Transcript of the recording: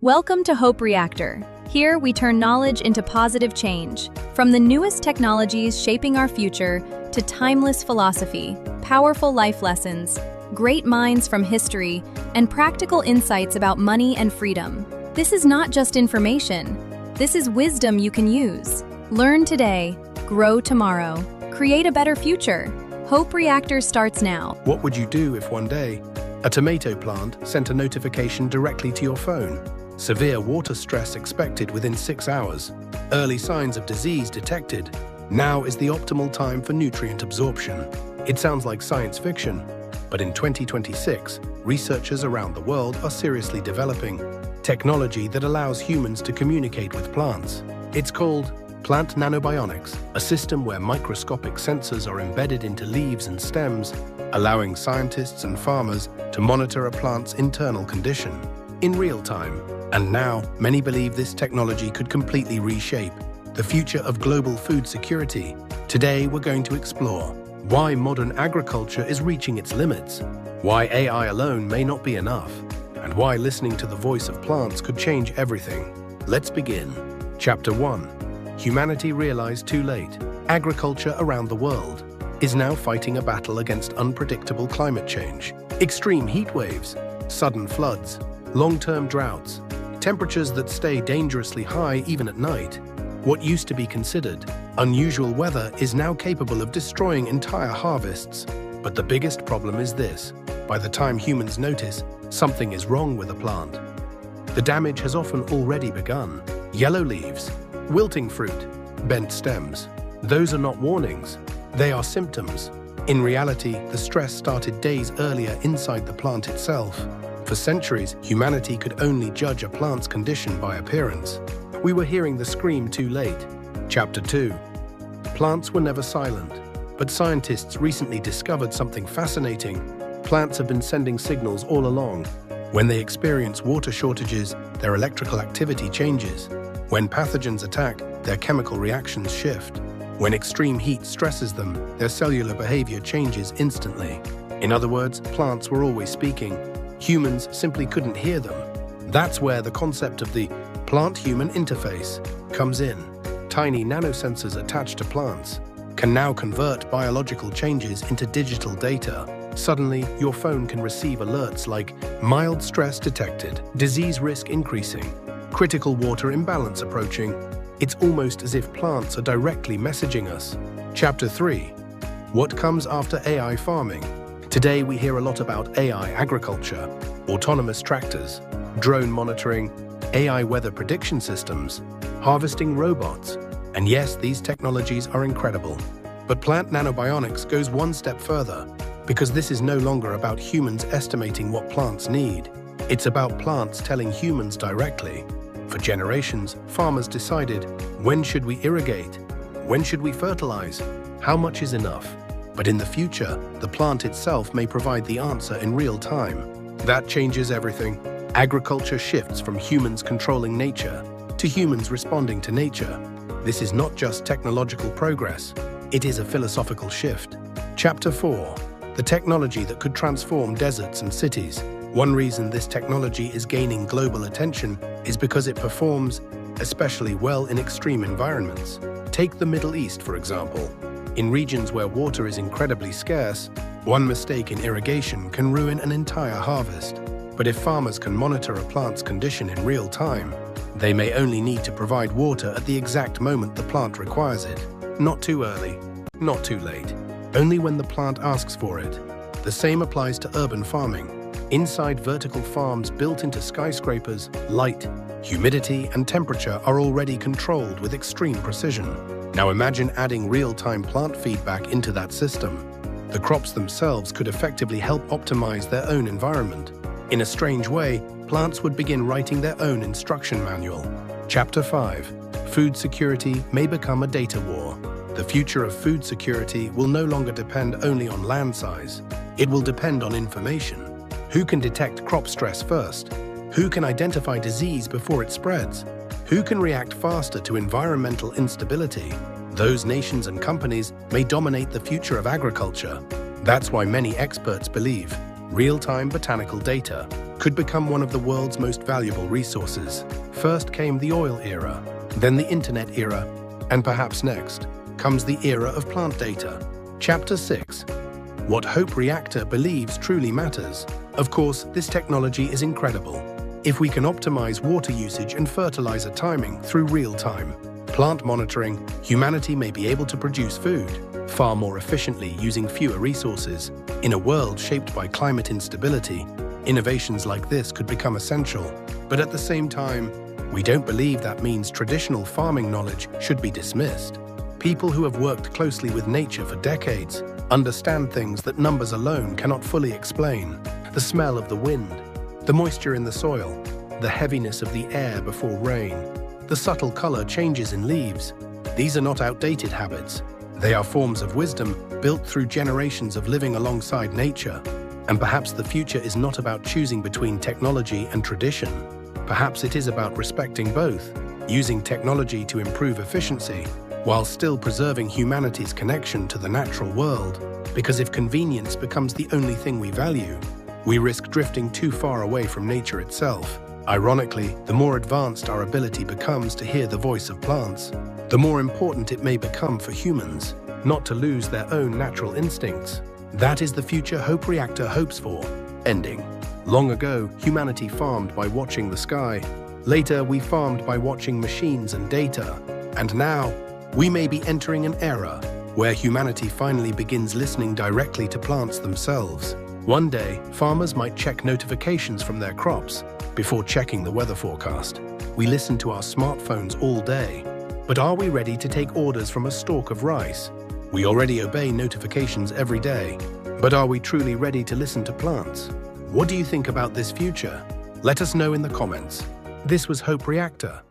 Welcome to Hope Reactor. Here we turn knowledge into positive change. From the newest technologies shaping our future to timeless philosophy, powerful life lessons, great minds from history, and practical insights about money and freedom. This is not just information. This is wisdom you can use. Learn today, grow tomorrow, create a better future. Hope Reactor starts now. What would you do if one day a tomato plant sent a notification directly to your phone? Severe water stress expected within 6 hours. Early signs of disease detected. Now is the optimal time for nutrient absorption. It sounds like science fiction, but in 2026, researchers around the world are seriously developing technology that allows humans to communicate with plants. It's called plant nanobionics, a system where microscopic sensors are embedded into leaves and stems, allowing scientists and farmers to monitor a plant's internal condition in real time. And now, many believe this technology could completely reshape the future of global food security. Today, we're going to explore why modern agriculture is reaching its limits, why AI alone may not be enough, and why listening to the voice of plants could change everything. Let's begin. Chapter 1. Humanity realized too late. Agriculture around the world is now fighting a battle against unpredictable climate change. Extreme heat waves, sudden floods, long-term droughts, temperatures that stay dangerously high even at night. What used to be considered unusual weather is now capable of destroying entire harvests. But the biggest problem is this: by the time humans notice, something is wrong with a plant. The damage has often already begun. Yellow leaves, wilting fruit, bent stems. Those are not warnings, they are symptoms. In reality, the stress started days earlier inside the plant itself. For centuries, humanity could only judge a plant's condition by appearance. We were hearing the scream too late. Chapter 2. Plants were never silent, but scientists recently discovered something fascinating. Plants have been sending signals all along. When they experience water shortages, their electrical activity changes. When pathogens attack, their chemical reactions shift. When extreme heat stresses them, their cellular behavior changes instantly. In other words, plants were always speaking. Humans simply couldn't hear them. That's where the concept of the plant-human interface comes in. Tiny nanosensors attached to plants can now convert biological changes into digital data. Suddenly, your phone can receive alerts like mild stress detected, disease risk increasing, critical water imbalance approaching. It's almost as if plants are directly messaging us. Chapter 3. What comes after AI farming? Today we hear a lot about AI agriculture, autonomous tractors, drone monitoring, AI weather prediction systems, harvesting robots. And yes, these technologies are incredible. But plant nanobionics goes one step further, because this is no longer about humans estimating what plants need. It's about plants telling humans directly. For generations, farmers decided, when should we irrigate? When should we fertilize? How much is enough? But in the future, the plant itself may provide the answer in real time. That changes everything. Agriculture shifts from humans controlling nature to humans responding to nature. This is not just technological progress, it is a philosophical shift. Chapter 4. The technology that could transform deserts and cities. One reason this technology is gaining global attention is because it performs especially well in extreme environments. Take the Middle East, for example. In regions where water is incredibly scarce, one mistake in irrigation can ruin an entire harvest. But if farmers can monitor a plant's condition in real time, they may only need to provide water at the exact moment the plant requires it. Not too early, not too late. Only when the plant asks for it. The same applies to urban farming. Inside vertical farms built into skyscrapers, light, humidity, and temperature are already controlled with extreme precision. Now imagine adding real-time plant feedback into that system. The crops themselves could effectively help optimize their own environment. In a strange way, plants would begin writing their own instruction manual. Chapter 5. Food security may become a data war. The future of food security will no longer depend only on land size. It will depend on information. Who can detect crop stress first? Who can identify disease before it spreads? Who can react faster to environmental instability? Those nations and companies may dominate the future of agriculture. That's why many experts believe real-time botanical data, could become one of the world's most valuable resources. First came the oil era, then the internet era, and perhaps next comes the era of plant data. Chapter 6. What Hope Reactor believes truly matters. Of course, this technology is incredible. If we can optimize water usage and fertilizer timing through real-time plant monitoring, humanity may be able to produce food far more efficiently using fewer resources. In a world shaped by climate instability, innovations like this could become essential. But at the same time, we don't believe that means traditional farming knowledge should be dismissed. People who have worked closely with nature for decades understand things that numbers alone cannot fully explain. The smell of the wind, the moisture in the soil, the heaviness of the air before rain, the subtle color changes in leaves. These are not outdated habits. They are forms of wisdom built through generations of living alongside nature. And perhaps the future is not about choosing between technology and tradition. Perhaps it is about respecting both, using technology to improve efficiency, while still preserving humanity's connection to the natural world. Because if convenience becomes the only thing we value, we risk drifting too far away from nature itself. Ironically, the more advanced our ability becomes to hear the voice of plants, the more important it may become for humans not to lose their own natural instincts. That is the future Hope Reactor hopes for. Ending. Long ago, humanity farmed by watching the sky. Later, we farmed by watching machines and data. And now, we may be entering an era where humanity finally begins listening directly to plants themselves. One day, farmers might check notifications from their crops before checking the weather forecast. We listen to our smartphones all day. But are we ready to take orders from a stalk of rice? We already obey notifications every day. But are we truly ready to listen to plants? What do you think about this future? Let us know in the comments. This was Hope Reactor.